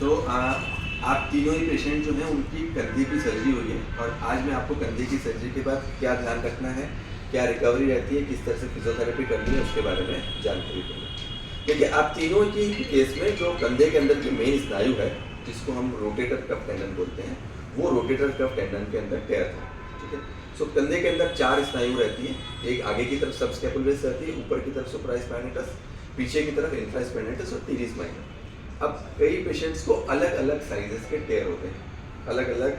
तो आप तीनों ही पेशेंट जो हैं उनकी कंधे की सर्जरी हुई है और आज मैं आपको कंधे की सर्जरी के बाद क्या ध्यान रखना है, क्या रिकवरी रहती है, किस तरह से फिजियोथेरेपी करनी है, उसके बारे में जानकारी दूँगा। देखिए, आप तीनों की केस में जो कंधे के अंदर की मेन स्नायु है, जिसको हम रोटेटर कफ टेंडन बोलते हैं, वो रोटेटर कफ टेंडन के अंदर टेयर था। ठीक है। सो कंधे के अंदर 4 स्नायु रहती हैं। एक आगे की तरफ सबस्कैपुलरिस रहती है, ऊपर की तरफ सुप्रास्पाइनेटस, पीछे की तरफ इंफ्रास्पाइनेटस और टीरिस माइनर। अब कई पेशेंट्स को अलग अलग साइजेस के टेयर होते हैं, अलग अलग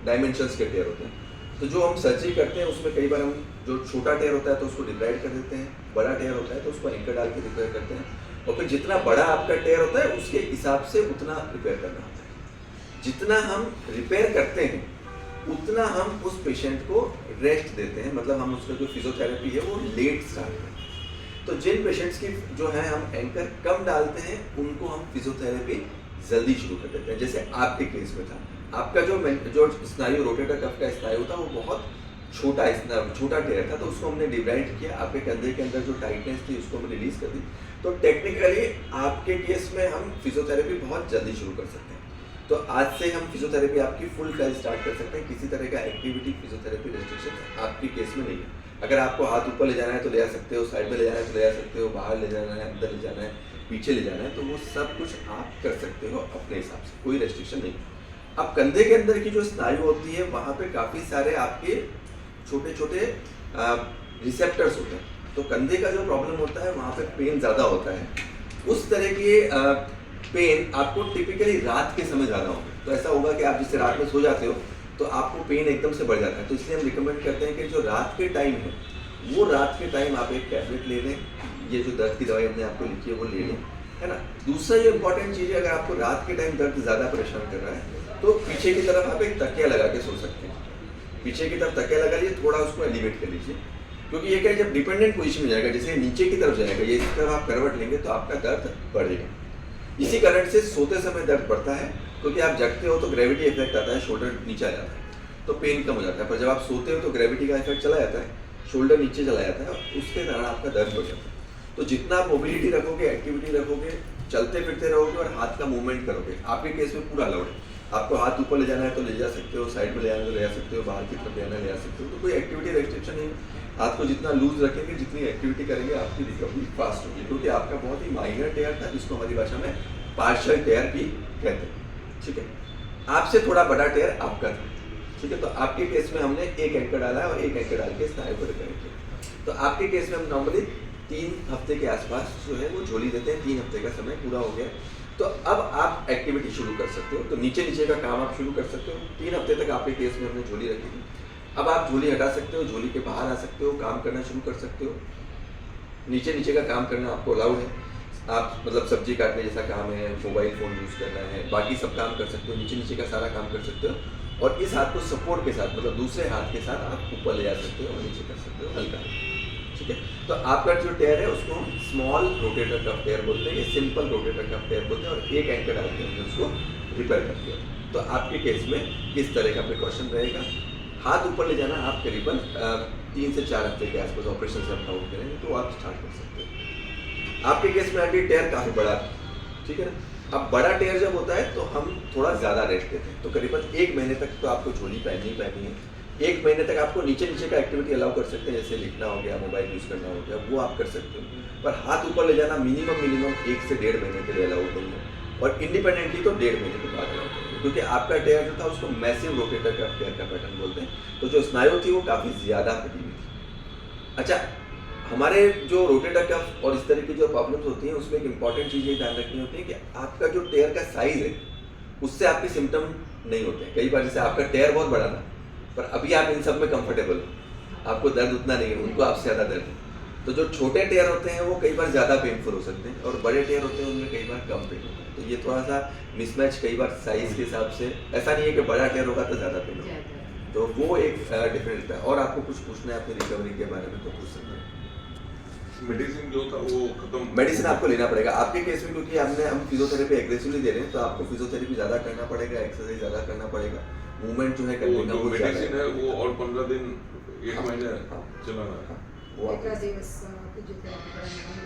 डायमेंशंस के टेयर होते हैं। तो जो हम सर्जरी करते हैं उसमें कई बार हम जो छोटा टेयर होता है तो उसको डिब्राइड कर देते हैं, बड़ा टेयर होता है तो उसको एंकर डाल के रिपेयर करते हैं, और फिर जितना बड़ा आपका टेयर होता है उसके हिसाब से उतना रिपेयर करना होता है। जितना हम रिपेयर करते हैं उतना हम उस पेशेंट को रेस्ट देते हैं, मतलब हम उसका जो फिजियोथेरेपी है वो लेट स्टार्ट करते हैं। तो जिन पेशेंट्स की जो है हम एंकर कम डालते हैं उनको हम फिजियोथेरेपी जल्दी शुरू कर देते हैं। जैसे आपके केस में था, आपका जो स्नायु रोटेटर कफ का स्नायु था वो बहुत छोटा टेयर था, तो उसको हमने डिब्राइड किया, आपके कंधे के अंदर जो टाइटनेस थी उसको हमने रिलीज कर दी। तो टेक्निकली आपके केस में हम फिजियोथेरेपी बहुत जल्दी शुरू कर सकते हैं। तो आज से हम फिजियोथेरेपी आपकी फुल फ्लैज स्टार्ट कर सकते हैं। किसी तरह का एक्टिविटी फिजियोथेरेपी रेस्ट्रिक्शन आपके केस में नहीं है। अगर आपको हाथ ऊपर ले जाना है तो ले जा सकते हो, साइड में ले जाना है तो ले जा सकते हो, बाहर ले जाना है, अंदर ले जाना है, पीछे ले जाना है, तो वो सब कुछ आप कर सकते हो अपने हिसाब से, कोई रेस्ट्रिक्शन नहीं। अब कंधे के अंदर की जो स्नायु होती है वहाँ पे काफ़ी सारे आपके छोटे छोटे रिसेप्टर्स होते हैं। तो कंधे का जो प्रॉब्लम होता है वहाँ पे पेन ज़्यादा होता है। उस तरह के पेन आपको टिपिकली रात के समय ज़्यादा होगा। तो ऐसा होगा कि आप जिससे रात में सो जाते हो तो आपको पेन एकदम से बढ़ जाता है। तो इसलिए हम रिकमेंड करते हैं कि जो रात के टाइम है वो रात के टाइम आप एक टैबलेट ले लें, ये जो दर्द की दवाई हमने आपको लिखी है वो ले लें, है ना। दूसरा जो इम्पोर्टेंट चीज़ है, अगर आपको रात के टाइम दर्द ज़्यादा परेशान कर रहा है तो पीछे की तरफ आप एक तकिया लगा के सो सकते हैं। पीछे की तरफ तकिया लगा लीजिए, थोड़ा उसको एलिवेट कर लीजिए, क्योंकि ये क्या है, जब डिपेंडेंट पोजीशन में जाएगा, जैसे नीचे की तरफ जाएगा, ये इस तरफ आप करवट लेंगे तो आपका दर्द बढ़ेगा। इसी कारण से सोते समय दर्द बढ़ता है, क्योंकि आप जगते हो तो ग्रेविटी इफेक्ट आता है, शोल्डर नीचे आ जाता है तो पेन कम हो जाता है। पर जब आप सोते हो तो ग्रेविटी का इफेक्ट चला जाता है, शोल्डर नीचे चला जाता है और उसके कारण आपका दर्द बढ़ जाता है। तो जितना आप मोबिलिटी रखोगे, एक्टिविटी रखोगे, चलते फिरते रहोगे और हाथ का मूवमेंट करोगे, आपके केस में पूरा अलाउड है। आपको हाथ ऊपर ले जाना है तो ले जा सकते हो, साइड में ले जाना है तो ले जा सकते हो, बाहर की तरफ ले जाना है ले जा सकते हो, तो कोई एक्टिविटी रेस्ट्रिक्शन नहीं है। हाथ को जितना लूज रखेंगे, जितनी एक्टिविटी करेंगे, आपकी रिकवरी फास्ट होगी, क्योंकि आपका बहुत ही माइनर टेयर था जिसको हमारी भाषा में पार्शियल टेयर भी कहते हैं। ठीक है, आपसे थोड़ा बड़ा टेयर आपका था। ठीक है, तो आपके केस में हमने एक एंकर डाला है और एक एंकर डाल के स्नायु को रिपेयर किया। तो आपके केस में हम नॉर्मली 3 हफ्ते के आसपास जो है वो झोली देते हैं। 3 हफ्ते का समय पूरा हो गया, तो अब आप एक्टिविटी शुरू कर सकते हो। तो नीचे नीचे का काम आप शुरू कर सकते हो। 3 हफ्ते तक आपके केस में हमने झोली रखी थी। अब आप झोली हटा सकते हो, झोली के बाहर आ सकते हो, काम करना शुरू कर सकते हो। नीचे नीचे का काम करना आपको अलाउड है। आप मतलब सब्जी काटने जैसा काम है, मोबाइल फ़ोन यूज़ करना है, बाकी सब काम कर सकते हो, नीचे नीचे का सारा काम कर सकते हो। और इस हाथ को सपोर्ट के साथ, मतलब दूसरे हाथ के साथ आप ऊपर ले जा सकते हो और नीचे कर सकते हो हल्का। ठीक है, तो आपका जो टेयर है उसको हम स्मॉल रोटेटर कफ टेयर बोलते हैं, ये सिंपल रोटेटर कफ टेयर बोलते हैं, और एक एंकर डाल के हमने उसको रिपेयर कर दिया। तो आपके केस में इस तरह का प्रिकॉशन रहेगा। हाथ ऊपर ले जाना आप करीबन 3 से 4 हफ्ते के आसपास ऑपरेशन से काउंट करेंगे तो आप स्टार्ट कर सकते हो। आपके केस में आगे टेयर काफ़ी बड़ा था, ठीक है ना। अब बड़ा टेयर जब होता है तो हम थोड़ा ज़्यादा रेस्ट देते हैं। तो करीबन 1 महीने तक तो आपको झोली पहननी ही पहननी है। 1 महीने तक आपको नीचे नीचे का एक्टिविटी अलाउ कर सकते हैं, जैसे लिखना हो गया, मोबाइल यूज़ करना हो गया, वो आप कर सकते हो। पर हाथ ऊपर ले जाना मिनिमम 1 से 1.5 महीने के लिए अलाउड नहीं है, और इंडिपेंडेंटली तो 1.5 महीने के बाद अलाउड करेंगे, क्योंकि आपका टेयर जो था उसको मैसिव रोटेटर कफ टेयर का पैटर्न बोलते हैं। तो जो स्नायु थी वो काफ़ी ज़्यादा फटी हुई थी। अच्छा, हमारे जो रोटेटर कफ और इस तरह की जो प्रॉब्लम्स होती हैं उसमें एक इंपॉर्टेंट चीज़ ये ध्यान रखनी होती है कि आपका जो टेयर का साइज़ है उससे आपके सिम्टम नहीं होते हैं। कई बार जैसे आपका टेयर बहुत बड़ा था पर अभी आप इन सब में कंफर्टेबल हो, आपको दर्द उतना नहीं है, उनको आपसे ज़्यादा दर्द है। तो जो छोटे टेयर होते हैं वो कई बार ज़्यादा पेनफुल हो सकते हैं, और बड़े टेयर होते हैं उनमें कई बार कम पेन होता है। तो ये थोड़ा सा मिसमैच कई बार साइज़ के हिसाब से, ऐसा नहीं है कि बड़ा टेयर होगा तो ज़्यादा पेन होगा, तो वो एक डिफरेंस है। और आपको कुछ पूछना है अपनी रिकवरी के बारे में तो पूछ सकते हैं। मेडिसिन जो था वो खत्म, मेडिसिन आपको लेना पड़ेगा आपके केस में, क्योंकि हम फिजियोथेरेपी एग्रेसिवली दे रहे हैं, तो आपको फिजियोथेरेपी ज़्यादा करना पड़ेगा, एक्सरसाइज ज़्यादा करना पड़ेगा, मूवमेंट जो है करने का वो वो ज़्यादा मेडिसिन है वो और 15 दिन 1 हाँ, महीने हाँ, चलाना है। हाँ। वो કેટલા आप દિવસ ફિઝિયોથેરાપી કરવાની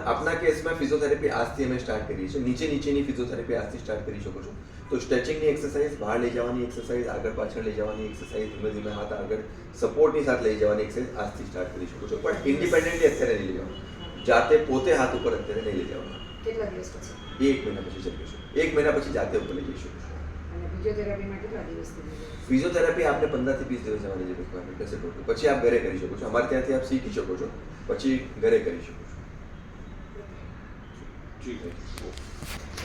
આપના કેસમાં ફિઝિયોથેરાપી આજથી અમે સ્ટાર્ટ કરીએ છીએ નીચેની ફિઝિયોથેરાપી આજથી સ્ટાર્ટ કરી શકો છો તો સ્ટ્રેચિંગની એક્સરસાઇઝ બહાર લઈ જવાની એક્સરસાઇઝ આગળ પાછળ લઈ જવાની એક્સરસાઇઝ ધીમે ધીમે હાથ આગળ સપોર્ટની સાથે લઈ જવાની એક્સરસાઇઝ આજથી સ્ટાર્ટ કરી શકો છો પણ ઇન્ડિપેન્ડન્ટલી અત્યારે નહીં લઈ જવાનું જાતે પોતે હાથ ઉપર અત્યારે નહીં લઈ જવાના કેટલા દિવસ પછી 1 મહિના પછી જઈ શકો 1 મહિના પછી જાતે ઉપર લઈ જઈ શકો છો અને ફિઝિયોથેરાપીમાં કેટલા દિવસથી જઈએ? ફિઝિયોથેરાપી આપને 15 થી 20 દિવસ જવાની જરૂર પડે કશે ટોટલ પછી આપ ઘરે કરી શકો છો અમારે ત્યાંથી આપ શીખી શકો છો પછી ઘરે કરી શકો છો ठीक है